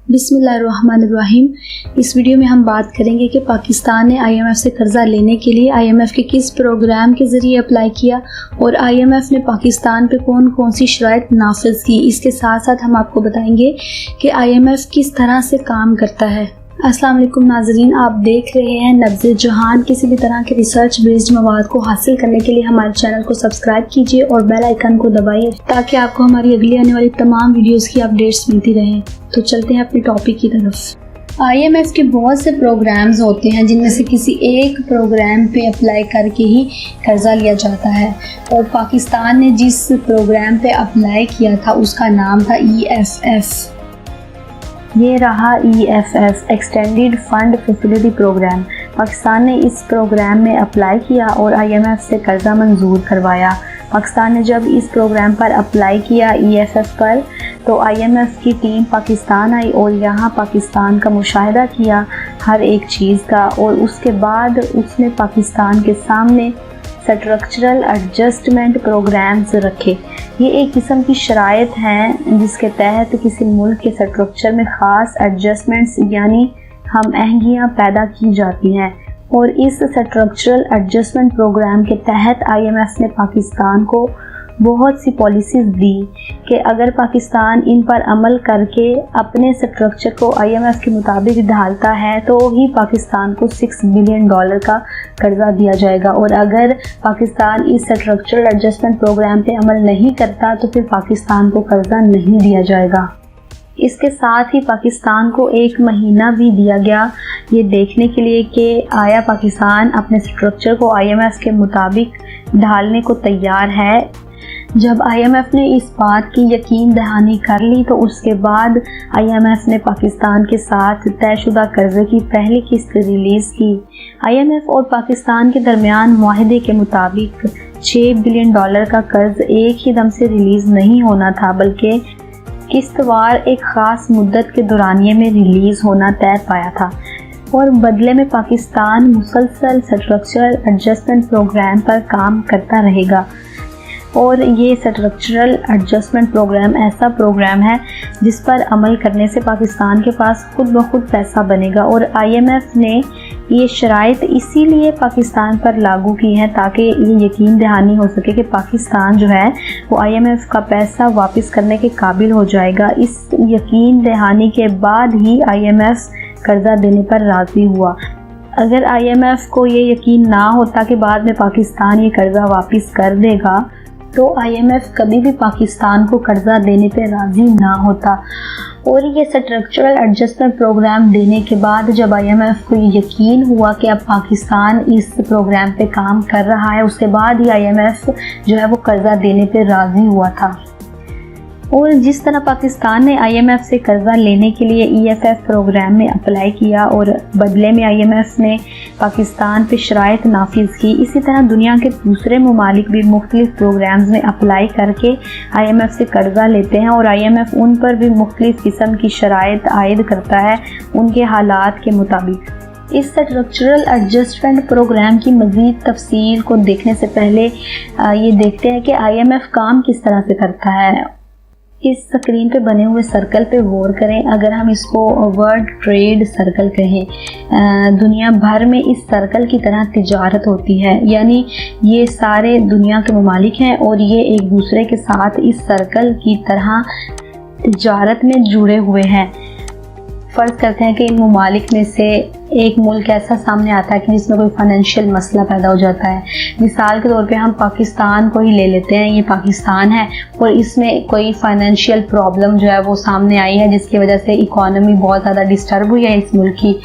बिस्मिल्लाहिर्रहमानिर्रहीम। इस वीडियो में हम बात करेंगे कि पाकिस्तान ने IMF से कर्ज़ा लेने के लिए IMF के किस प्रोग्राम के ज़रिए अप्लाई किया और IMF ने पाकिस्तान पे कौन कौन सी शराइत नाफिज की। इसके साथ साथ हम आपको बताएंगे कि IMF किस तरह से काम करता है। अस्सलाम वालेकुम नाज़रीन, आप देख रहे हैं नब्ज़े जहान। किसी भी तरह के रिसर्च बेस्ड मवाद को हासिल करने के लिए हमारे चैनल को सब्सक्राइब कीजिए और बेल आइकन को दबाइए ताकि आपको हमारी अगली आने वाली तमाम वीडियोस की अपडेट्स मिलती रहें। तो चलते हैं अपने टॉपिक की तरफ। IMF के बहुत से प्रोग्राम्स होते हैं जिनमें से किसी एक प्रोग्राम पे अप्लाई करके ही कर्ज़ा लिया जाता है और पाकिस्तान ने जिस प्रोग्राम पे अप्लाई किया था उसका नाम था EFF। ये रहा EFF, extended fund facility programme. Pakistan ने इस प्रोग्राम में अप्लाई किया और IMF से कर्ज़ा मंजूर करवाया। पाकिस्तान ने जब इस प्रोग्राम पर अप्लाई किया EFF पर, तो IMF की टीम पाकिस्तान आई और यहाँ पाकिस्तान का मुशाहिदा किया हर एक चीज़ का, और उसके बाद उसने पाकिस्तान के सामने स्ट्रक्चरल एडजस्टमेंट प्रोग्राम्स रखे। ये एक किस्म की शराइत हैं जिसके तहत किसी मुल्क के स्ट्रक्चर में ख़ास एडजस्टमेंट्स यानी हम आहंगियाँ पैदा की जाती हैं, और इस स्ट्रक्चरल एडजस्टमेंट प्रोग्राम के तहत IMF ने पाकिस्तान को बहुत सी पॉलिसीज़ दी कि अगर पाकिस्तान इन पर अमल करके अपने स्ट्रक्चर को IMF के मुताबिक ढालता है तो ही पाकिस्तान को $6 बिलियन का कर्ज़ा दिया जाएगा, और अगर पाकिस्तान इस स्ट्रक्चरल एडजस्टमेंट प्रोग्राम पे अमल नहीं करता तो फिर पाकिस्तान को कर्ज़ा नहीं दिया जाएगा। इसके साथ ही पाकिस्तान को 1 महीना भी दिया गया ये देखने के लिए कि आया पाकिस्तान अपने स्ट्रक्चर को IMF के मुताबिक ढालने को तैयार है। जब IMF ने इस बात की यकीन दहानी कर ली तो उसके बाद IMF ने पाकिस्तान के साथ तयशुदा कर्ज़े की पहली किस्त रिलीज़ की। IMF और पाकिस्तान के दरमियान मुआहदे के मुताबिक $6 बिलियन का कर्ज़ एक ही दम से रिलीज़ नहीं होना था, बल्कि किस्तवार एक ख़ास मुद्दत के दौरानिए में रिलीज़ होना तय पाया था, और बदले में पाकिस्तान मुसलसल स्ट्रक्चरल एडजस्टमेंट प्रोग्राम पर काम करता रहेगा। और ये स्ट्रक्चरल एडजस्टमेंट प्रोग्राम ऐसा प्रोग्राम है जिस पर अमल करने से पाकिस्तान के पास खुद ब खुद पैसा बनेगा, और IMF ने ये शराइत इसीलिए पाकिस्तान पर लागू की हैं ताकि ये यकीन दहानी हो सके कि पाकिस्तान जो है वो IMF का पैसा वापस करने के काबिल हो जाएगा। इस यकीन दहानी के बाद ही IMF कर्ज़ा देने पर राज़ी हुआ। अगर IMF को ये यकीन ना होता कि बाद में पाकिस्तान ये कर्ज़ा वापस कर देगा तो IMF कभी भी पाकिस्तान को कर्ज़ा देने पे राज़ी ना होता। और ये स्ट्रक्चरल एडजस्टमेंट प्रोग्राम देने के बाद जब IMF को ये यकीन हुआ कि अब पाकिस्तान इस प्रोग्राम पे काम कर रहा है, उसके बाद ही IMF जो है वो कर्ज़ा देने पे राज़ी हुआ था। और जिस तरह पाकिस्तान ने IMF से कर्ज़ा लेने के लिए EFF प्रोग्राम में अप्लाई किया और बदले में IMF ने पाकिस्तान पे शराइत नाफिज की, इसी तरह दुनिया के दूसरे ममालिक भी मुख्तलिफ प्रोग्राम्स में अप्लाई करके IMF से कर्ज़ा लेते हैं, और IMF उन पर भी मुख्तलिफ किस्म की शराइत आयद करता है उनके हालात के मुताबिक। इस स्ट्रक्चरल एडजस्टमेंट प्रोग्राम की मज़ीद तफसील को देखने से पहले ये देखते हैं कि IMF काम किस तरह से करता है। इस स्क्रीन पे बने हुए सर्कल पे गौर करें। अगर हम इसको वर्ल्ड ट्रेड सर्कल कहें, दुनिया भर में इस सर्कल की तरह तिजारत होती है, यानी ये सारे दुनिया के ममालिक हैं और ये एक दूसरे के साथ इस सर्कल की तरह तिजारत में जुड़े हुए हैं। फ़र्ज़ करते हैं कि इन ममालिक में से एक मुल्क ऐसा सामने आता है कि जिसमें कोई फाइनेंशियल मसला पैदा हो जाता है। मिसाल के तौर पे हम पाकिस्तान को ही ले लेते हैं। ये पाकिस्तान है और इसमें कोई फाइनेंशियल प्रॉब्लम जो है वो सामने आई है जिसकी वजह से इकॉनमी बहुत ज़्यादा डिस्टर्ब हुई है इस मुल्क की।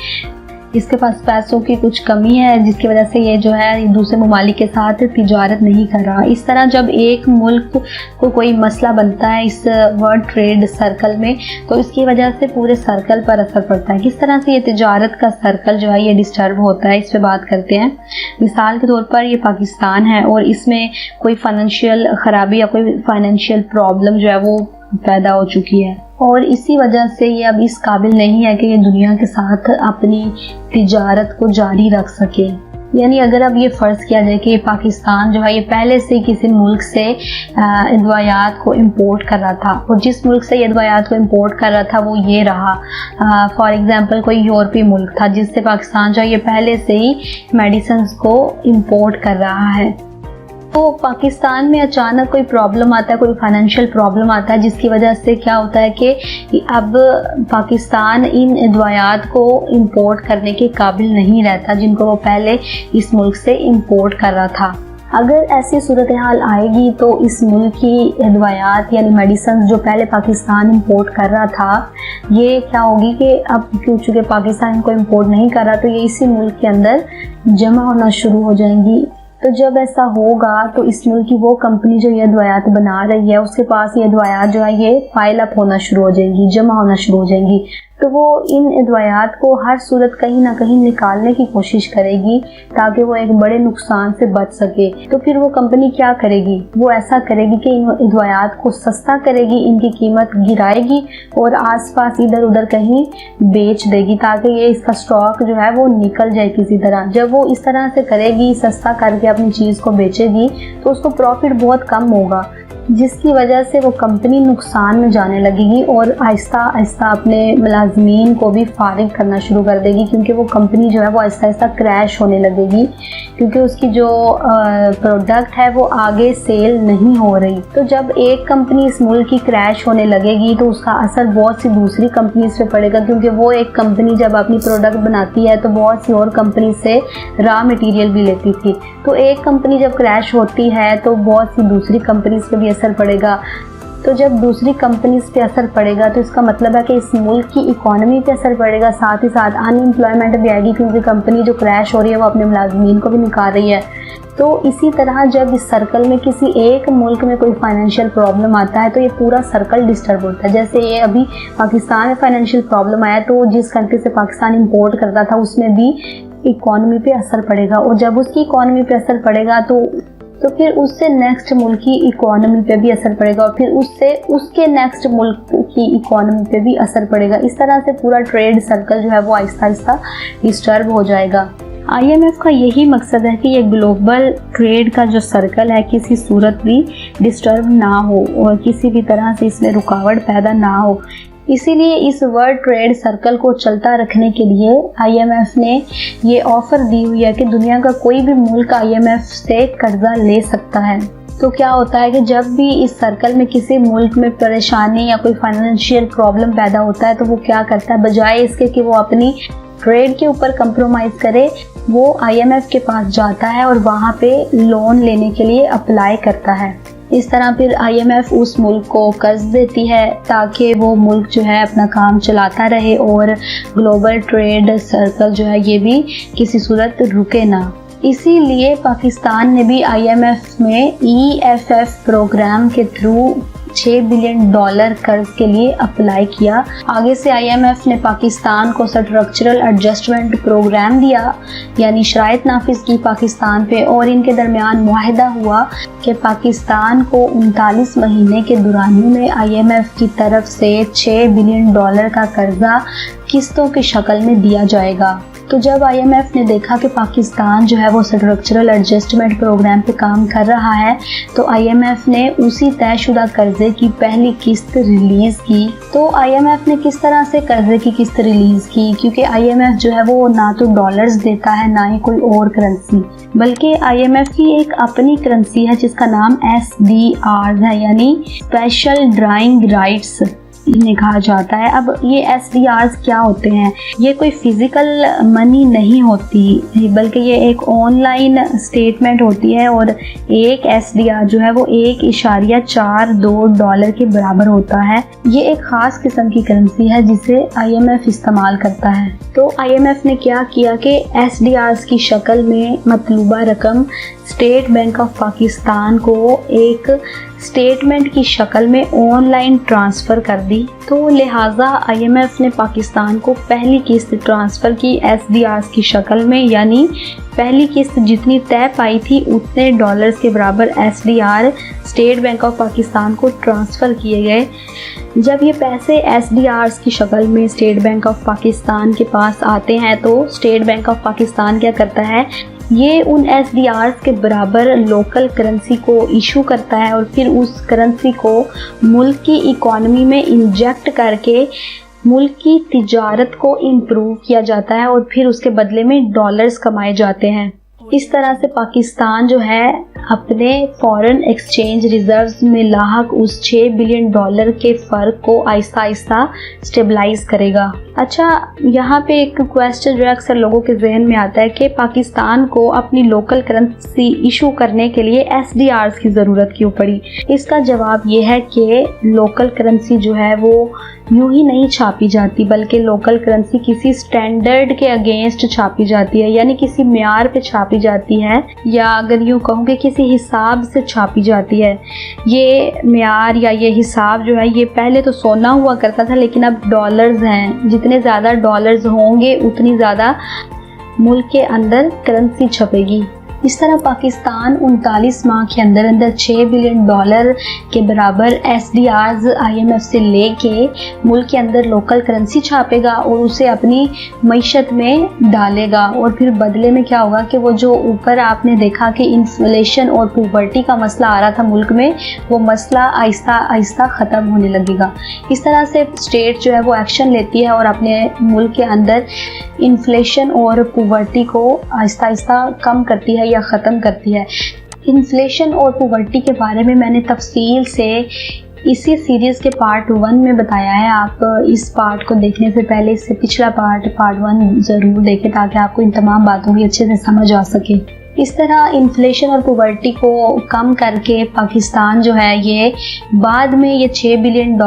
इसके पास पैसों की कुछ कमी है जिसकी वजह से ये जो है दूसरे ममालिक के साथ तिजारत नहीं कर रहा। इस तरह जब एक मुल्क को कोई मसला बनता है इस वर्ल्ड ट्रेड सर्कल में तो इसकी वजह से पूरे सर्कल पर असर पड़ता है। किस तरह से ये तिजारत का सर्कल जो है ये डिस्टर्ब होता है, इस पर बात करते हैं। मिसाल के तौर पर ये पाकिस्तान है और इसमें कोई फाइनेंशियल ख़राबी या कोई फाइनेंशियल प्रॉब्लम जो है वो पैदा हो चुकी है, और इसी वजह से ये अब इस काबिल नहीं है कि ये दुनिया के साथ अपनी तिजारत को जारी रख सके। यानी अगर अब ये फ़र्ज़ किया जाए कि पाकिस्तान जो है ये पहले से किसी मुल्क से अदवायात को इंपोर्ट कर रहा था, और जिस मुल्क से ये अदवायात को इंपोर्ट कर रहा था वो ये रहा, फॉर एग्ज़ाम्पल कोई यूरोपीय मुल्क था जिससे पाकिस्तान जो है ये पहले से ही मेडिसिन को इंपोर्ट कर रहा है। तो पाकिस्तान में अचानक कोई प्रॉब्लम आता है, कोई फाइनेंशियल प्रॉब्लम आता है, जिसकी वजह से क्या होता है कि अब पाकिस्तान इन अदवायात को इंपोर्ट करने के काबिल नहीं रहता जिनको वो पहले इस मुल्क से इंपोर्ट कर रहा था। अगर ऐसी सूरत हाल आएगी तो इस मुल्क की अदवायात यानी मेडिसिन जो पहले पाकिस्तान इंपोर्ट कर रहा था, ये क्या होगी कि अब चूँकि पाकिस्तान इनको इंपोर्ट नहीं कर रहा तो ये इसी मुल्क के अंदर जमा होना शुरू हो जाएंगी। तो जब ऐसा होगा तो इस मुल्क की वो कंपनी जो ये अदवायात बना रही है उसके पास ये अदवायात जो है ये फाइल अप होना शुरू हो जाएंगी, जमा होना शुरू हो जाएंगी। तो वो इन अदवायात को हर सूरत कहीं ना कहीं निकालने की कोशिश करेगी ताकि वो एक बड़े नुकसान से बच सके। तो फिर वो कंपनी क्या करेगी, वो ऐसा करेगी कि इन अदवायात को सस्ता करेगी, इनकी कीमत गिराएगी और आसपास इधर उधर कहीं बेच देगी ताकि ये इसका स्टॉक जो है वो निकल जाए किसी तरह। जब वो इस तरह से करेगी, सस्ता करके अपनी चीज़ को बेचेगी, तो उसको प्रॉफिट बहुत कम होगा, जिसकी वजह से वो कंपनी नुकसान में जाने लगेगी और आहिस्ता आहिस्ता अपने मुलाजमीन को भी फारिग करना शुरू कर देगी, क्योंकि वो कंपनी जो है वो आहिस्ता आहिस्ता क्रैश होने लगेगी, क्योंकि उसकी जो प्रोडक्ट है वो आगे सेल नहीं हो रही। तो जब एक कंपनी इस मुल्क की क्रैश होने लगेगी तो उसका असर बहुत सी दूसरी कंपनीज पे पड़ेगा, क्योंकि वो एक कंपनी जब अपनी प्रोडक्ट बनाती है तो बहुत सी और कंपनी से रॉ मटेरियल भी लेती थी। तो एक कंपनी जब क्रैश होती है तो बहुत सी दूसरी कंपनीज पे भी असर पड़ेगा। तो जब दूसरी कंपनीज पे असर पड़ेगा तो इसका मतलब है कि इस मुल्क की इकोनॉमी पे असर पड़ेगा, साथ ही साथ अनएम्प्लॉयमेंट भी आएगी, क्योंकि कंपनी जो क्रैश हो रही है वो अपने मुलाजमीन को भी निकाल रही है। तो इसी तरह जब इस सर्कल में किसी एक मुल्क में कोई फाइनेंशियल प्रॉब्लम आता है तो ये पूरा सर्कल डिस्टर्ब होता है। जैसे ये अभी पाकिस्तान में फाइनेंशियल प्रॉब्लम आया तो जिस कंट्री से पाकिस्तान इंपोर्ट करता था उसमें भी इकोनॉमी पे असर पड़ेगा, और जब उसकी इकोनॉमी पे असर पड़ेगा तो फिर उससे नेक्स्ट मुल्क की इकोनॉमी पे भी असर पड़ेगा, और फिर उससे उसके नेक्स्ट मुल्क की इकोनॉमी पे भी असर पड़ेगा। इस तरह से पूरा ट्रेड सर्कल जो है वो आहिस्ता आहिस्ता डिस्टर्ब हो जाएगा। IMF का यही मकसद है कि ये ग्लोबल ट्रेड का जो सर्कल है किसी सूरत भी डिस्टर्ब ना हो और किसी भी तरह से इसमें रुकावट पैदा ना हो। इसीलिए इस वर्ल्ड ट्रेड सर्कल को चलता रखने के लिए IMF ने ये ऑफ़र दी हुई है कि दुनिया का कोई भी मुल्क IMF से कर्जा ले सकता है। तो क्या होता है कि जब भी इस सर्कल में किसी मुल्क में परेशानी या कोई फाइनेंशियल प्रॉब्लम पैदा होता है तो वो क्या करता है, बजाय इसके कि वो अपनी ट्रेड के ऊपर कंप्रोमाइज़ करे, वो IMF के पास जाता है और वहाँ पे लोन लेने के लिए अप्लाई करता है। इस तरह फिर IMF उस मुल्क को कर्ज देती है ताकि वो मुल्क जो है अपना काम चलाता रहे और ग्लोबल ट्रेड सर्कल जो है ये भी किसी सूरत रुके ना। इसीलिए पाकिस्तान ने भी IMF में EFF प्रोग्राम के थ्रू $6 बिलियन कर्ज के लिए अप्लाई किया। आगे से IMF ने पाकिस्तान को स्ट्रक्चरल एडजस्टमेंट प्रोग्राम दिया, यानी शराइत नाफिज की पाकिस्तान पे, और इनके दरमियान मुआहिदा हुआ कि पाकिस्तान को 39 महीने के दुरानी में IMF की तरफ से $6 बिलियन का कर्जा किस्तों की शक्ल में दिया जाएगा। तो जब IMF ने देखा कि पाकिस्तान जो है वो स्ट्रक्चरल एडजस्टमेंट प्रोग्राम पे काम कर रहा है तो IMF ने उसी तयशुदा कर्जे की पहली किस्त रिलीज़ की। तो IMF ने किस तरह से कर्जे की किस्त रिलीज़ की, क्योंकि IMF जो है वो ना तो डॉलर्स देता है ना ही कोई और करेंसी, बल्कि IMF की एक अपनी करेंसी है जिसका नाम SDR है, यानी स्पेशल ड्राइंग राइट्स इन्हें कहा जाता है। अब ये SDRs क्या होते हैं, ये कोई फिजिकल मनी नहीं होती बल्कि ये एक ऑनलाइन स्टेटमेंट होती है, और एक SDR जो है वो $1.42 के बराबर होता है। ये एक ख़ास किस्म की करेंसी है जिसे IMF इस्तेमाल करता है। तो IMF ने क्या किया कि SDRs की शक्ल में मतलूबा रकम स्टेट बैंक ऑफ पाकिस्तान को एक स्टेटमेंट की शक्ल में ऑनलाइन ट्रांसफ़र कर दी। तो लिहाजा IMF ने पाकिस्तान को पहली किस्त ट्रांसफ़र की SDRs की शक्ल में, यानी पहली किस्त जितनी तय पाई थी उतने डॉलर्स के बराबर SDR state bank of Pakistan को ट्रांसफ़र किए गए। जब ये पैसे SDRs की शक्ल में स्टेट बैंक ऑफ पाकिस्तान के पास आते हैं तो स्टेट बैंक ऑफ पाकिस्तान क्या करता है, ये उन SDRs के बराबर लोकल करेंसी को इशू करता है और फिर उस करेंसी को मुल्क की इकॉनमी में इंजेक्ट करके मुल्क की तिजारत को इम्प्रूव किया जाता है और फिर उसके बदले में डॉलर्स कमाए जाते हैं। इस तरह से पाकिस्तान जो है अपने फॉरेन एक्सचेंज रिजर्व्स में लाहक उस $6 बिलियन के फ़र्क को आहिस्ता आहिस्ता स्टेबलाइज करेगा। अच्छा, यहाँ पे एक क्वेश्चन जो अक्सर लोगों के जहन में आता है कि पाकिस्तान को अपनी लोकल करेंसी इशू करने के लिए SDRs की ज़रूरत क्यों पड़ी। इसका जवाब ये है कि लोकल करेंसी जो है वो यूं ही नहीं छापी जाती, बल्कि लोकल करेंसी किसी स्टैंडर्ड के अगेंस्ट छापी जाती है, यानी किसी म्यार पे छापी जाती है, या अगर यूं कहूँ कि किसी हिसाब से छापी जाती है। ये म्यार या ये हिसाब जो है ये पहले तो सोना हुआ करता था, लेकिन अब डॉलर्स हैं। जितने ज़्यादा डॉलर्स होंगे उतनी ज़्यादा मुल्क के अंदर करेंसी छपेगी। इस तरह पाकिस्तान 39 माह के अंदर अंदर $6 बिलियन के बराबर SDRs IMF से लेके मुल्क के अंदर लोकल करेंसी छापेगा और उसे अपनी मईशत में डालेगा। और फिर बदले में क्या होगा कि वो जो ऊपर आपने देखा कि इन्फ्लेशन और पॉवर्टी का मसला आ रहा था मुल्क में, वो मसला आहिस्ता आहिस्ता ख़त्म होने लगेगा। इस तरह से स्टेट जो है वो एक्शन लेती है और अपने मुल्क के अंदर इन्फ्लेशन और पॉवर्टी को आहिस्ता आहिस्ता कम करती है या ख़त्म करती है। इन्फ्लेशन और पॉवर्टी के बारे में मैंने तफसील से इसी सीरीज़ के पार्ट 1 में बताया है। आप इस पार्ट को देखने से पहले इससे पिछला पार्ट 1 ज़रूर देखें ताकि आपको इन तमाम बातों की अच्छे से समझ आ सके। इस तरह इन्फ्लेशन और पॉवर्टी को कम करके पाकिस्तान जो है ये बाद में ये $6 बिलियन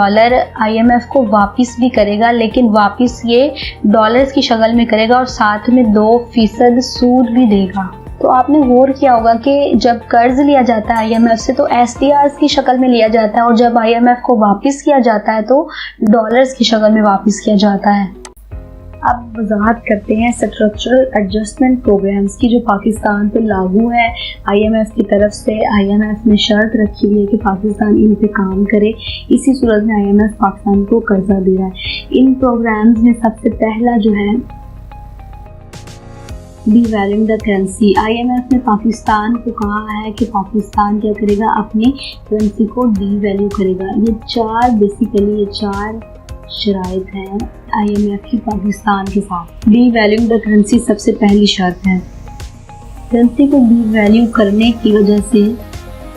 IMF को वापस भी करेगा, लेकिन वापस ये डॉलर्स की शक्ल में करेगा और साथ में 2% सूद भी देगा। तो आपने गौर किया होगा कि जब कर्ज लिया जाता है IMF से तो SDRs की शक्ल में लिया जाता है और जब IMF को वापस किया जाता है तो डॉलर्स की शक्ल में वापस किया जाता है। अब वजाहत करते हैं स्ट्रक्चरल एडजस्टमेंट प्रोग्राम्स की जो पाकिस्तान पे लागू है। IMF की तरफ से IMF ने शर्त रखी हुई है कि पाकिस्तान इन पे काम करे, इसी सूरत में IMF पाकिस्तान को कर्जा दे रहा है। इन प्रोग्राम्स में सबसे पहला जो है डीवैल्यूइंग द करेंसी। IMF ने पाकिस्तान को कहा है कि पाकिस्तान क्या करेगा, अपनी करेंसी को डीवैल्यू करेगा। ये चार शराइत हैं IMF की पाकिस्तान के साथ। डीवैल्यूइंग द करेंसी सबसे पहली शर्त है। करेंसी को डीवैल्यू करने की वजह से,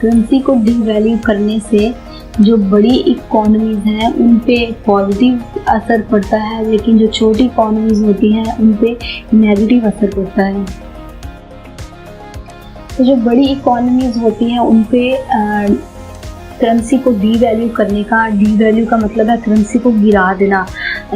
करेंसी को डीवैल्यू करने से जो बड़ी इकोनॉमीज़ हैं उन पे पॉजिटिव असर पड़ता है, लेकिन जो छोटी इकोनॉमीज़ होती हैं उन पे नेगेटिव असर पड़ता है। तो जो बड़ी इकोनॉमीज़ होती हैं उन पे करेंसी को डीवैल्यू करने का, डीवैल्यू का मतलब है करेंसी को गिरा देना,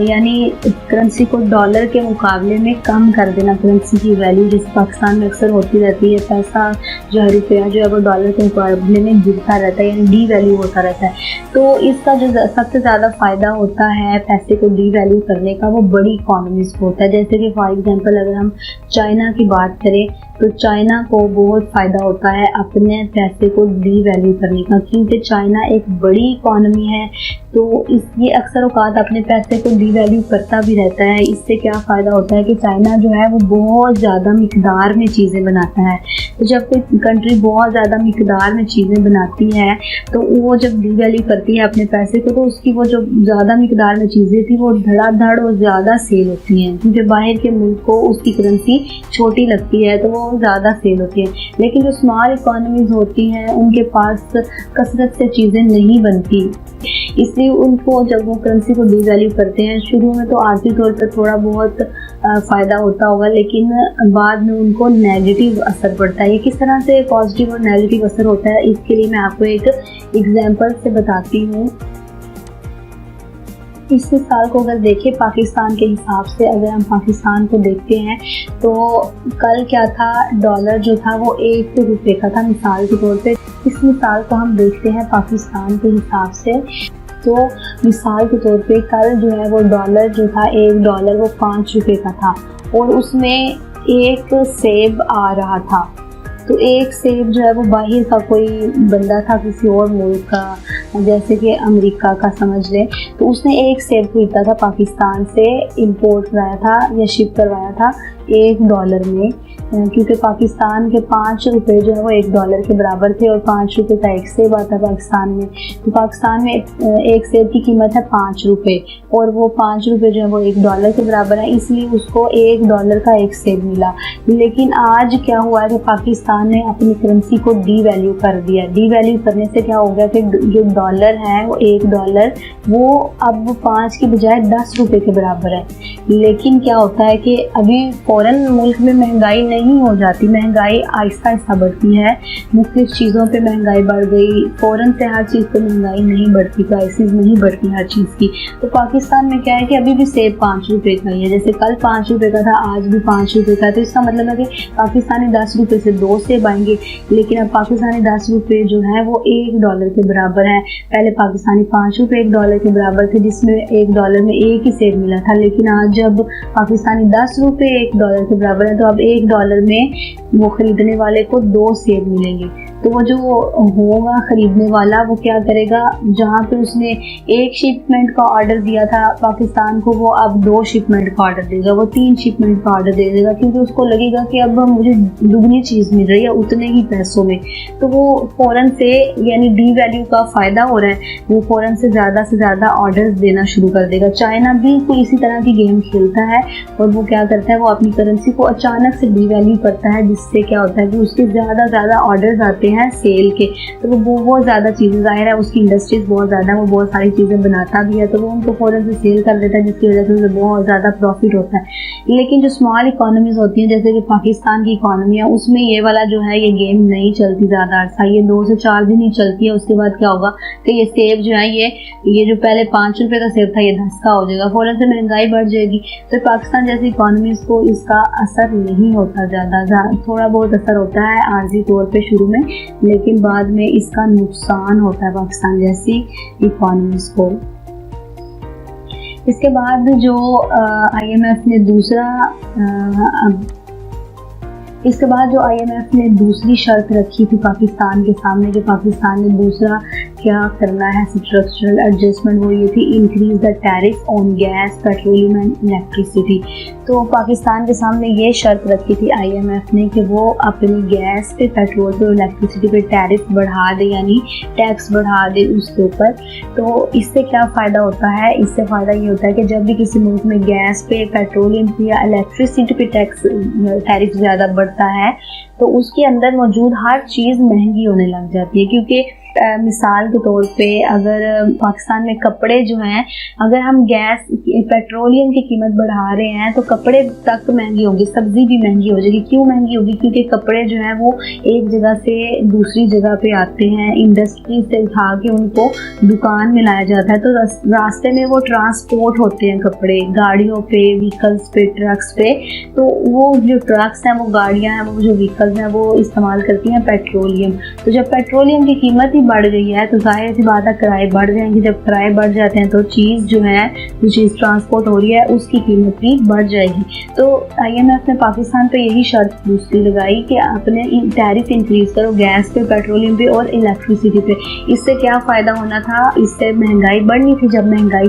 यानी करेंसी को डॉलर के मुकाबले में कम कर देना करेंसी की वैल्यू, जैसे पाकिस्तान में अक्सर होती रहती है। पैसा जो है, रुपया जो है वो डॉलर के मुकाबले में गिरता रहता है, यानी डीवैल्यू होता रहता है। तो इसका जो सबसे ज़्यादा फ़ायदा होता है पैसे को डीवैल्यू करने का, वो बड़ी इकोनॉमीज़ को होता है। जैसे कि फॉर एग्जांपल अगर हम चाइना की बात करें तो चाइना को बहुत फ़ायदा होता है अपने पैसे को डीवैल्यू करने का, क्योंकि चाइना एक बड़ी इकोनॉमी है। तो ये अक्सर औकात अपने पैसे को डीवैल्यू करता भी रहता है। इससे क्या फ़ायदा होता है कि चाइना जो है वो बहुत ज़्यादा मिकदार में चीज़ें बनाता है। तो जब कोई कंट्री बहुत ज़्यादा मिकदार में चीज़ें बनाती है तो वो जब डीवैल्यू करती है अपने पैसे को, तो उसकी वो जो ज़्यादा मिकदार में चीज़ें थी वो धड़ाधड़ और ज़्यादा सेल होती हैं, क्योंकि बाहर के मुल्क को उसकी करेंसी छोटी लगती है तो वो ज़्यादा सेल होती है। लेकिन जो स्मॉल इकोनॉमीज़ होती हैं उनके पास कसरत से चीज़ें नहीं बनती, इसलिए उनको जब वो करेंसी को डीवैल्यू करते हैं शुरू में तो आर्थिक तौर पर थोड़ा बहुत फ़ायदा होता होगा, लेकिन बाद में उनको नेगेटिव असर पड़ता है। ये किस तरह से पॉजिटिव और नेगेटिव असर होता है, इसके लिए मैं आपको एक एग्जांपल से बताती हूँ। इस साल को अगर देखें पाकिस्तान के हिसाब से, अगर हम पाकिस्तान को देखते हैं तो कल क्या था, डॉलर जो था वो ₹1 का था मिसाल के तौर पे। इस मिसाल को हम देखते हैं पाकिस्तान के हिसाब से, तो मिसाल के तौर पे कल जो है वो डॉलर जो था $1 वो ₹5 का था और उसमें एक सेब आ रहा था। तो एक सेब जो है वो बाहर का कोई बंदा था किसी और मुल्क का, जैसे कि अमेरिका का समझ लें, तो उसने एक सेब खरीदा था पाकिस्तान से, इंपोर्ट कराया था या शिप करवाया था $1 में। क्योंकि पाकिस्तान के 5 रुपये जो है वो $1 के बराबर थे और 5 रुपये का एक सेब आता है पाकिस्तान में। तो पाकिस्तान में एक सेब की कीमत है 5 रुपये और वो 5 रुपये जो है वो $1 के बराबर है, इसलिए उसको $1 का एक सेब मिला। लेकिन आज क्या हुआ है कि पाकिस्तान ने अपनी करेंसी को डीवैल्यू कर दिया। डीवैल्यू करने से क्या हो गया कि जो डॉलर है वो $1 वो अब 5 की बजाय 10 रुपये के बराबर है। लेकिन क्या होता है कि अभी फ़ौरन मुल्क में महंगाई नहीं हो जाती, महंगाई आहिस्ता आहिस्ता बढ़ती है। मुख्तलिफ चीज़ों पे महंगाई बढ़ गई, फ़ौरन से हर चीज़ पे महंगाई नहीं बढ़ती, प्राइसेस नहीं बढ़ती हर चीज़ की। तो पाकिस्तान में क्या है कि अभी भी सेब 5 रुपये का ही है, जैसे कल 5 रुपये का था आज भी 5 रुपये का। तो इसका मतलब है कि पाकिस्तानी 10 रुपये से 2 सेब आएंगे, लेकिन अब पाकिस्तानी 10 रुपये जो है वो $1 के बराबर है। पहले पाकिस्तानी 5 रुपये $1 के बराबर थे, जिसमें $1 में एक ही सेब मिला था। लेकिन आज जब पाकिस्तानी 10 रुपये $1 के बराबर है तो अब $1 में वो खरीदने वाले को 2 सेब मिलेंगे। तो वो जो होगा खरीदने वाला वो क्या करेगा, जहाँ पे उसने एक शिपमेंट का ऑर्डर दिया था पाकिस्तान को, वो अब 2 शिपमेंट का ऑर्डर देगा, वो 3 शिपमेंट का ऑर्डर दे देगा, क्योंकि उसको लगेगा कि अब मुझे दुगनी चीज़ मिल रही है उतने ही पैसों में। तो वो फ़ौरन से, यानी डीवैल्यू का फ़ायदा हो रहा है, वो फ़ौरन से ज़्यादा ऑर्डर्स देना शुरू कर देगा। चाइना भी कोई इसी तरह की गेम खेलता है और वो क्या करता है, वो अपनी करेंसी को अचानक से डीवैल्यू करता है, जिससे क्या होता है कि उसके ज़्यादा ऑर्डर्स आते हैं सेल के। तो वो बहुत ज़्यादा चीज़ें, जाहिर है उसकी इंडस्ट्रीज बहुत ज़्यादा, वो बहुत सारी चीज़ें बनाता भी है, तो वो उनको फ़ौरन से सेल कर देता है, जिसकी वजह से उसे बहुत ज़्यादा प्रॉफिट होता है। लेकिन जो स्मॉल इकोनॉमीज़ होती हैं, जैसे कि पाकिस्तान की इकोनॉमी है, उसमें ये वाला जो है ये गेम नहीं चलती ज़्यादा अर्सा, ये 2 से 4 दिन ही चलती है। उसके बाद क्या होगा कि ये सेब जो है ये जो पहले 5 रुपये का सेब था ये 10 का हो जाएगा, फ़ौरन से महंगाई बढ़ जाएगी। तो पाकिस्तान जैसी इकोनॉमीज़ को इसका असर नहीं होता ज़्यादा, थोड़ा बहुत असर होता है आर्जी तौर पे शुरू में, लेकिन बाद में इसका नुकसान होता है पाकिस्तान जैसी इकोनॉमीज़ को। इसके बाद जो IMF ने दूसरी शर्त रखी थी पाकिस्तान के सामने कि पाकिस्तान ने दूसरा क्या करना है स्ट्रक्चरल एडजस्टमेंट, वो ये थी increase the tariff on gas, petroleum and electricity. तो पाकिस्तान के सामने ये शर्त रखी थी IMF ने कि वो अपनी गैस पे, पेट्रोल पे, इलेक्ट्रिसिटी पे टैरिफ बढ़ा दे, यानी टैक्स बढ़ा दे उसके ऊपर। तो इससे क्या फ़ायदा होता है, इससे फ़ायदा ये होता है कि जब भी किसी मुल्क में गैस पे, पेट्रोलियम पे या इलेक्ट्रिसिटी पे टैरिफ ज़्यादा बढ़ता है तो उसके अंदर मौजूद हर चीज़ महंगी होने लग जाती है। क्योंकि मिसाल के तौर पे अगर पाकिस्तान में कपड़े जो हैं, अगर हम गैस, पेट्रोलियम की कीमत बढ़ा रहे हैं तो कपड़े तक महंगी होंगी, सब्ज़ी भी महंगी हो जाएगी। क्यों महंगी होगी? क्योंकि कपड़े जो हैं वो एक जगह से दूसरी जगह पे आते हैं, इंडस्ट्री से उठा के उनको दुकान में लाया जाता है, तो रास्ते में वो ट्रांसपोर्ट होते हैं कपड़े, गाड़ियों पे, व्हीकल्स पे, ट्रक्स पे। तो वो जो ट्रक्स हैं, वो गाड़ियाँ हैं, वो जो व्हीकल्स हैं, वो इस्तेमाल करती हैं पेट्रोलियम। तो जब पेट्रोलियम की कीमत बढ़ गई है तो जाहिर सी बात है किराए बढ़ जाएंगे। जब किराए बढ़ जाते हैं तो चीज़ जो है, जो चीज़ ट्रांसपोर्ट हो रही है उसकी कीमत भी बढ़ जाएगी। तो IMF ने पाकिस्तान पे यही शर्त दूसरी लगाई कि अपने टैरिफ इंक्रीज करो गैस पे, पेट्रोलियम पे और इलेक्ट्रिसिटी पे। इससे क्या फ़ायदा होना था, इससे महंगाई बढ़नी थी। जब महंगाई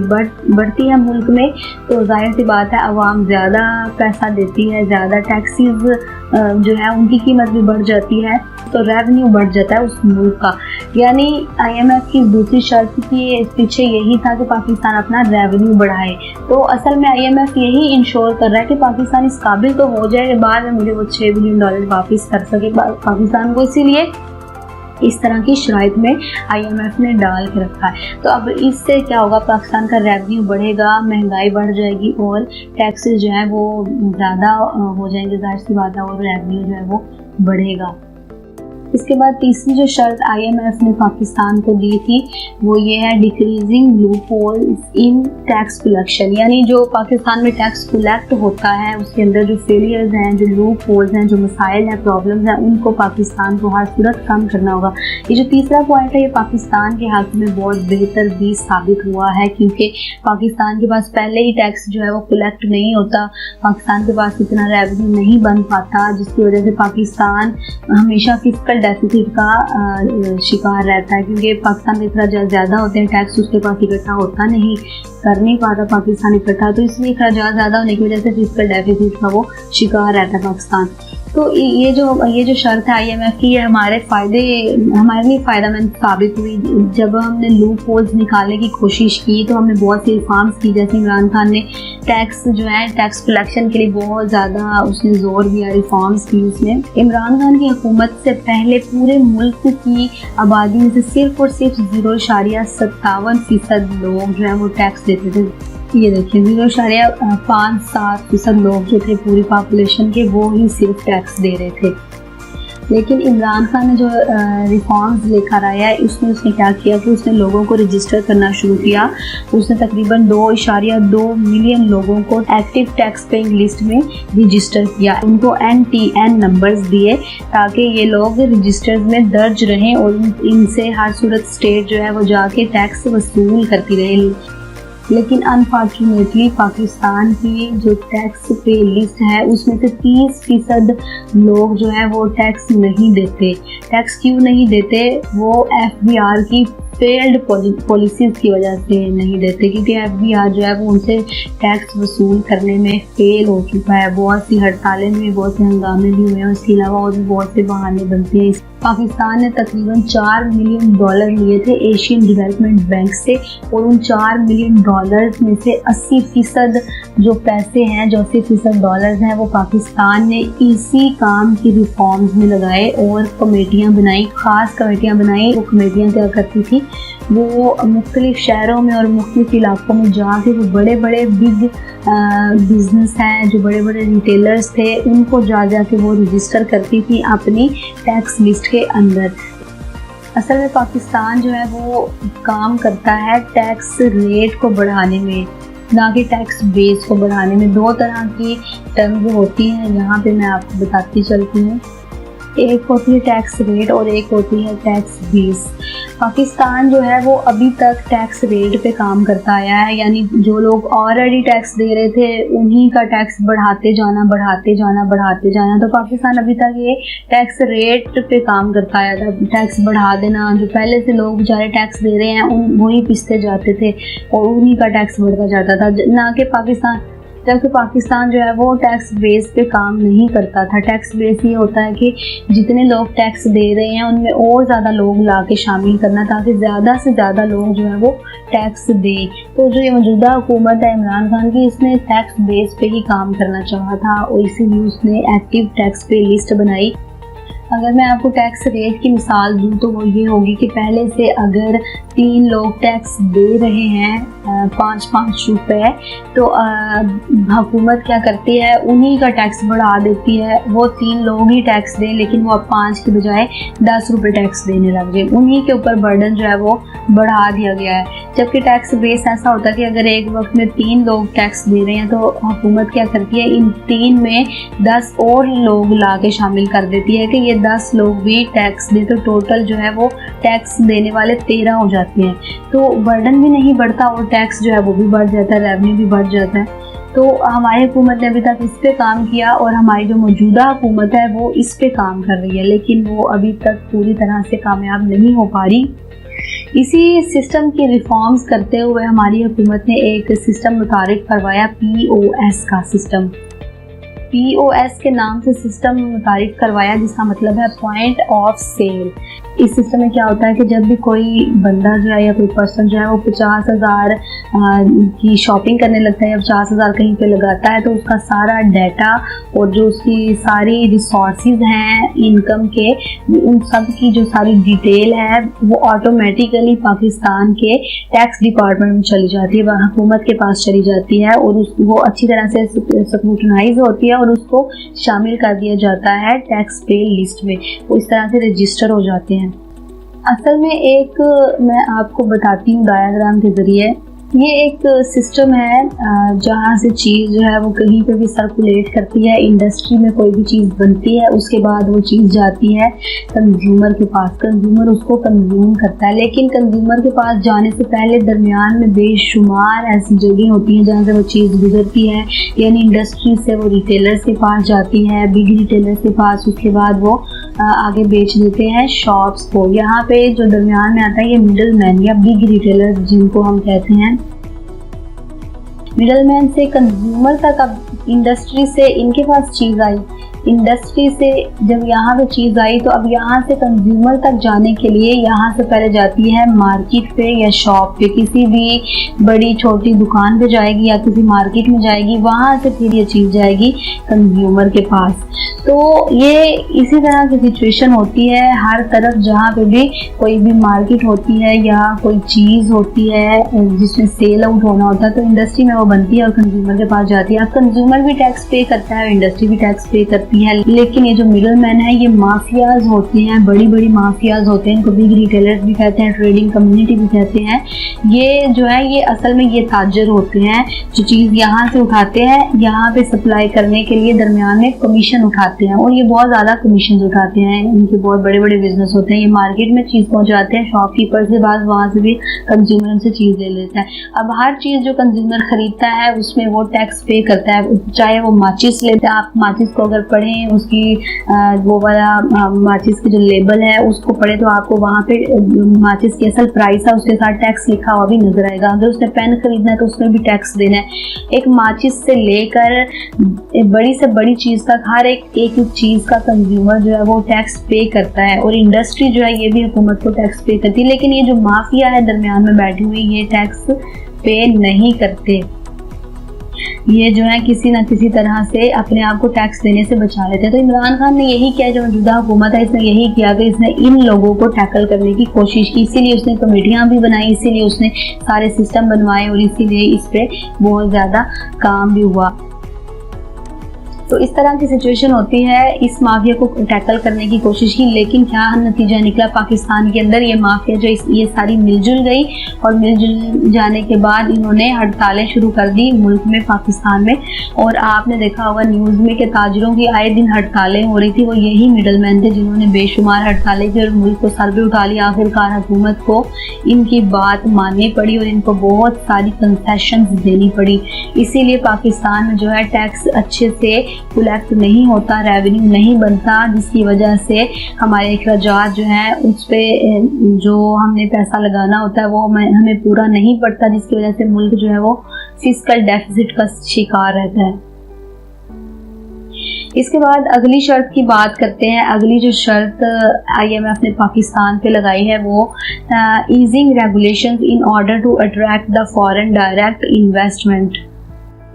बढ़ती है मुल्क में तो जाहिर सी बात है आवाम ज़्यादा पैसा देती है, ज़्यादा टैक्सीज जो है उनकी कीमत भी बढ़ जाती है, तो रेवेन्यू बढ़ जाता है उस मुल्क का। यानी IMF की दूसरी शर्त के पीछे यही था कि पाकिस्तान अपना रेवेन्यू बढ़ाए। तो असल में IMF यही इंश्योर कर रहा है कि पाकिस्तान इस काबिल तो हो जाए कि बाद में मुझे वो $6 बिलियन वापस कर सके पाकिस्तान को। इसीलिए इस तरह की शराइत में IMF ने डाल के रखा है। तो अब इससे क्या होगा, पाकिस्तान का रेवेन्यू बढ़ेगा, महंगाई बढ़ जाएगी और टैक्सेस जो है वो ज़्यादा हो जाएंगे, जाहिर सी बात है, और रेवेन्यू जो है वो बढ़ेगा। इसके बाद तीसरी जो शर्त IMF ने पाकिस्तान को दी थी वो ये है डिक्रीजिंग लूपहोल्स इन टैक्स कलेक्शन। यानी जो पाकिस्तान में टैक्स कलेक्ट होता है उसके अंदर जो फेलियर्स हैं, जो लूपहोल्स हैं, जो मसाइल हैं, प्रॉब्लम्स हैं, उनको पाकिस्तान को हर सूरत कम करना होगा। ये जो तीसरा पॉइंट है ये पाकिस्तान के हक में बहुत बेहतर भी साबित हुआ है, क्योंकि पाकिस्तान के पास पहले ही टैक्स जो है वो कलेक्ट नहीं होता, पाकिस्तान के पास इतना रेवेन्यू नहीं बन पाता, जिसकी वजह से पाकिस्तान हमेशा फिस्कल डेफिसिट का शिकार रहता है। क्योंकि पाकिस्तान में इतना ज़्यादा होते हैं टैक्स, उसके पास इकट्ठा होता नहीं, कर नहीं पाता पाकिस्तान इकट्ठा, तो इसलिए खर्चा ज़्यादा होने की वजह से फिस्कल डेफिसिट का वो शिकार रहता है पाकिस्तान। तो ये जो शर्त है IMF की, ये हमारे लिए फ़ायदेमंद साबित हुई। जब हमने लूप होल्स निकालने की कोशिश की तो हमने बहुत सी रिफॉर्म्स की, जैसे इमरान खान ने टैक्स कलेक्शन के लिए बहुत ज़्यादा उसने जोर दिया, रिफॉर्म्स की उसने। इमरान खान की हुकूमत से पहले पूरे मुल्क की आबादी में से सिर्फ और सिर्फ 0.57% लोग जो है वो टैक्स देते थे। ये देखिए 0.57% लोग जो थे पूरी पॉपुलेशन के, वो ही सिर्फ टैक्स दे रहे थे। लेकिन इमरान खान ने जो रिफॉर्म्स लेकर आया है, उसने क्या किया कि उसने लोगों को रजिस्टर करना शुरू किया। उसने तकरीबन 2.2 मिलियन लोगों को एक्टिव टैक्स पेइंग लिस्ट में रजिस्टर किया। उनको NTN नंबर्स दिए ताकि ये लोग रजिस्टर्स में दर्ज रहें और इनसे हर सूरत स्टेट जो है वो जाके टैक्स वसूल करती रहे। लेकिन अनफॉर्चुनेटली पाकिस्तान की जो टैक्स पे लिस्ट है उसमें से 30% लोग जो है वो टैक्स नहीं देते। टैक्स क्यों नहीं देते? वो FBR की फेल्ड पॉलिसीज़ की वजह से नहीं देते, क्योंकि FBR जो है वो उनसे टैक्स वसूल करने में फेल हो चुका है। बहुत सी हड़तालें भी, बहुत से हंगामे भी हुए हैं, उसके अलावा और भी बहुत से बहाने बनते हैं। पाकिस्तान ने तकरीबन $4 मिलियन लिए थे एशियन डेवलपमेंट बैंक से, और उन $4 मिलियन में से 80% जो पैसे हैं, जो 80% डॉलर्स हैं, वो पाकिस्तान ने इसी काम की रिफॉर्म्स में लगाए और कमेटियाँ बनाई, ख़ास कमेटियाँ बनाई। वो कमेटियाँ क्या करती थी, वो मुख्तलिफ शहरों में और मुख्तलिफ इलाकों में जाके वो बड़े बड़े बिग बिजनेस हैं, जो बड़े बड़े रिटेलर्स थे, उनको जा के वो रजिस्टर करती थी अपनी टैक्स लिस्ट के अंदर। असल में पाकिस्तान जो है वो काम करता है टैक्स रेट को बढ़ाने में, ना कि टैक्स बेस को बढ़ाने में। 2 तरह की टर्म्स होती हैं, यहाँ पे मैं आपको बताती चलती हूँ। एक होती है टैक्स रेट और एक होती है टैक्स बेस। पाकिस्तान जो है वो अभी तक टैक्स रेट पे काम करता आया है, यानी जो लोग ऑलरेडी टैक्स दे रहे थे उन्हीं का टैक्स बढ़ाते जाना। तो पाकिस्तान अभी तक ये टैक्स रेट पे काम करता आया था, टैक्स बढ़ा देना। जो पहले से लोग बेचारे टैक्स दे रहे हैं वही पिसते जाते थे और उन्हीं का टैक्स बढ़ता जाता था, ना कि जबकि पाकिस्तान जो है वो टैक्स बेस पे काम नहीं करता था। टैक्स बेस ये होता है कि जितने लोग टैक्स दे रहे हैं उनमें और ज़्यादा लोग ला के शामिल करना, ताकि ज़्यादा से ज़्यादा लोग जो है वो टैक्स दें। तो जो ये मौजूदा हुकूमत है इमरान खान की, इसने टैक्स बेस पे ही काम करना चाहा था और इसीलिए उसने एक्टिव टैक्स पे लिस्ट बनाई। अगर मैं आपको टैक्स रेट की मिसाल दूँ तो वो ये होगी कि पहले से अगर 3 लोग टैक्स दे रहे हैं 5-5 रुपये, तो हुकूमत क्या करती है, उन्हीं का टैक्स बढ़ा देती है। वो 3 लोग ही टैक्स दें, लेकिन वो अब 5 के बजाय 10 रुपये टैक्स देने लग जाए। उन्हीं के ऊपर बर्डन जो है वो बढ़ा दिया गया है। जबकि टैक्स बेस ऐसा होता है कि अगर एक वक्त में 3 लोग टैक्स दे रहे हैं तो हुकूमत क्या करती है, इन 3 में 10 और लोग ला के शामिल कर देती है कि ये 10 लोग भी टैक्स दें, तो टोटल जो है वो टैक्स देने वाले 13 हो जाते हैं। तो बर्डन भी नहीं बढ़ता और टैक्स जो है वो भी बढ़ जाता है, रेवेन्यू भी बढ़ जाता है। तो हमारी हुकूमत ने अभी तक इस पे काम किया और हमारी जो मौजूदा हुकूमत है वो इस पे काम कर रही है, लेकिन वो अभी तक पूरी तरह से कामयाब नहीं हो पा रही। इसी सिस्टम की रिफॉर्म्स करते हुए हमारी हुकूमत ने एक सिस्टम मुतारिफ करवाया, POS का सिस्टम। POS के नाम से सिस्टम मुतारिफ करवाया, जिसका मतलब है पॉइंट ऑफ सेल। इस सिस्टम में क्या होता है कि जब भी कोई बंदा जो है या कोई पर्सन जो है वो 50,000 की शॉपिंग करने लगता है या 50,000 कहीं पे लगाता है, तो उसका सारा डाटा और जो उसकी सारी रिसोर्सेज हैं इनकम के, उन सब की जो सारी डिटेल है वो ऑटोमेटिकली पाकिस्तान के टैक्स डिपार्टमेंट में चली जाती है, वह हुकूमत के पास चली जाती है और वो अच्छी तरह से स्क्रूटनाइज होती है और उसको शामिल कर दिया जाता है टैक्स पे लिस्ट में। वो इस तरह से रजिस्टर हो जाते हैं। असल में एक मैं आपको बताती हूँ डायग्राम के ज़रिए। ये एक सिस्टम है जहाँ से चीज़ जो है वो कहीं पे भी सर्कुलेट करती है। इंडस्ट्री में कोई भी चीज़ बनती है, उसके बाद वो चीज़ जाती है कंज्यूमर के पास, कंज्यूमर उसको कंज्यूम करता है। लेकिन कंज्यूमर के पास जाने से पहले दरमियान में बेशुमार ऐसी जगह होती हैं जहाँ से वो चीज़ गुजरती है, यानी इंडस्ट्री से वो रिटेलर्स के पास जाती है, बिग रिटेलर्स के पास, उसके बाद वो आगे बेच देते हैं शॉप्स को। यहाँ पे जो दरमियान में आता है ये मिडल मैन या बिग रिटेलर्स जिनको हम कहते हैं। मिडल मैन से कंज्यूमर तक अब इंडस्ट्री से इनके पास चीज़ आई, इंडस्ट्री से जब यहाँ पे चीज़ आई तो अब यहाँ से कंज्यूमर तक जाने के लिए यहाँ से पहले जाती है मार्केट पे या शॉप पे, किसी भी बड़ी छोटी दुकान पे जाएगी या किसी मार्केट में जाएगी, वहाँ से फिर ये चीज़ जाएगी कंज्यूमर के पास। तो ये इसी तरह की सिचुएशन होती है हर तरफ, जहाँ पे भी कोई भी मार्केट होती है या कोई चीज़ होती है जिसमें सेल आउट होना होता है तो इंडस्ट्री में वो बनती है और कंज्यूमर के पास जाती है। अब कंज्यूमर भी टैक्स पे करता है, इंडस्ट्री भी टैक्स पे करती है, लेकिन ये जो मिडल मैन है ये माफियाज होते हैं, बड़ी बड़ी माफियाज होते हैं, इनको बिग रिटेलर्स भी कहते हैं, ट्रेडिंग कम्युनिटी भी कहते हैं। ये जो है ये असल में ये ताजर होते हैं जो चीज़ यहाँ से उठाते हैं, यहाँ पे सप्लाई करने के लिए दरमियान में कमीशन उठाते हैं और ये बहुत ज़्यादा कमीशन उठाते हैं। इनके बहुत बड़े बड़े बिजनेस होते हैं। ये मार्केट में चीज़ पहुँचाते हैं शॉपकीपर से, बाद वहाँ से भी कंज्यूमर उनसे चीज़ ले लेता है। अब हर चीज़ जो कंज्यूमर खरीदता है उसमें वो टैक्स पे करता है, चाहे वो माचिस लेता है। आप माचिस को अगर पढ़ें, उसकी वो वाला माचिस की जो लेबल है उसको पढ़े तो आपको वहाँ पे माचिस की असल प्राइस है उसके साथ टैक्स लिखा हुआ भी नजर आएगा। अगर उसने पेन खरीदना है तो उसमें भी टैक्स देना है। एक माचिस से लेकर बड़ी से बड़ी चीज़ तक हर एक चीज़ का कंज्यूमर जो है वो टैक्स पे करता है और इंडस्ट्री जो है ये भी हुकूमत को टैक्स पे करती है। लेकिन ये जो माफिया है दरमियान में बैठी हुई ये टैक्स पे नहीं करते। ये जो है किसी न किसी तरह से अपने आप को टैक्स देने से बचा लेते हैं। तो इमरान खान ने यही किया, जो मौजूदा हुकूमत है इसने यही किया कि इसने इन लोगों को टैकल करने की कोशिश की। इसीलिए उसने कमेटियां भी बनाई, इसीलिए उसने सारे सिस्टम बनवाए और इसीलिए इस पर बहुत ज़्यादा काम भी हुआ। तो इस तरह की सिचुएशन होती है, इस माफिया को टैकल करने की कोशिश की, लेकिन क्या नतीजा निकला पाकिस्तान के अंदर। ये माफिया जो ये सारी मिलजुल गई और मिलजुल जाने के बाद इन्होंने हड़तालें शुरू कर दी मुल्क में, पाकिस्तान में। और आपने देखा होगा न्यूज़ में कि ताजरों की आए दिन हड़तालें हो रही थी। वो यही मिडल मैन थे जिन्होंने बेशुमार हड़तालें की और मुल्क को सर पे उठा लिया। आखिरकार हुकूमत को इनकी बात माननी पड़ी और इनको बहुत सारी कंसेशंस देनी पड़ी। इसीलिए पाकिस्तान में जो है टैक्स अच्छे से कलेक्ट नहीं होता, रेवेन्यू नहीं बनता, जिसकी वजह से हमारे अखराजात जो हैं उस पर जो हमने पैसा लगाना होता है वो हमें पूरा नहीं पड़ता, जिसकी वजह से मुल्क जो है वो फिस्कल डेफिसिट का शिकार रहता है। इसके बाद अगली शर्त की बात करते हैं। अगली जो शर्त IMF ने पाकिस्तान पे लगाई है वो easing regulations in order to attract the foreign direct investment.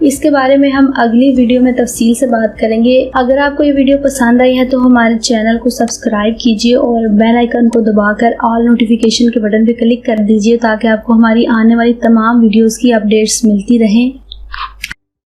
इसके बारे में हम अगली वीडियो में तफसील से बात करेंगे। अगर आपको ये वीडियो पसंद आई है तो हमारे चैनल को सब्सक्राइब कीजिए और बेल आइकन को दबाकर ऑल नोटिफिकेशन के बटन पे क्लिक कर दीजिए ताकि आपको हमारी आने वाली तमाम वीडियोस की अपडेट्स मिलती रहें।